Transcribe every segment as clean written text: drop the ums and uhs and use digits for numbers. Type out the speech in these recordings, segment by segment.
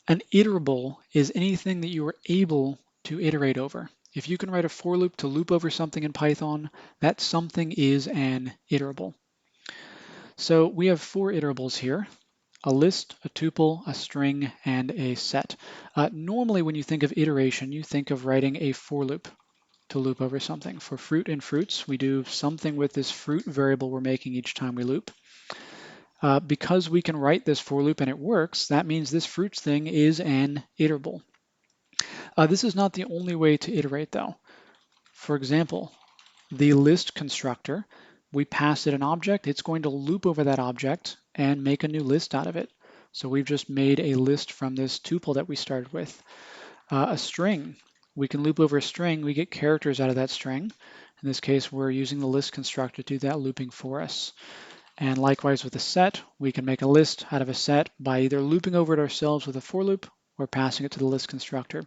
An iterable is anything that you are able to iterate over. If you can write a for loop to loop over something in Python, that something is an iterable. So we have four iterables here: a list, a tuple, a string, and a set. Normally, when you think of iteration, you think of writing a for loop to loop over something. For fruit and fruits, we do something with this fruit variable we're making each time we loop. Because we can write this for loop and it works, that means this fruits thing is an iterable. This is not the only way to iterate, though. For example, the list constructor, we pass it an object, it's going to loop over that object and make a new list out of it. So we've just made a list from this tuple that we started with. A string, we can loop over a string, we get characters out of that string. In this case, we're using the list constructor to do that looping for us. And likewise with a set, we can make a list out of a set by either looping over it ourselves with a for loop or passing it to the list constructor.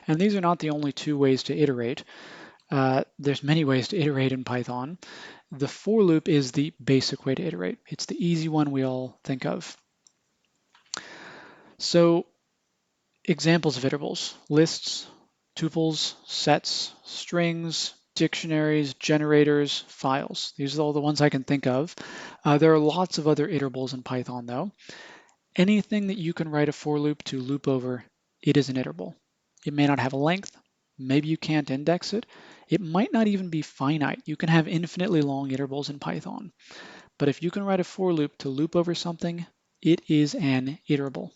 And these are not the only two ways to iterate. There's many ways to iterate in Python. The for loop is the basic way to iterate. It's the easy one we all think of. So examples of iterables: lists, tuples, sets, strings, dictionaries, generators, files. These are all the ones I can think of. There are lots of other iterables in Python, though. Anything that you can write a for loop to loop over, it is an iterable. It may not have a length. Maybe you can't index it. It might not even be finite. You can have infinitely long iterables in Python. But if you can write a for loop to loop over something, it is an iterable.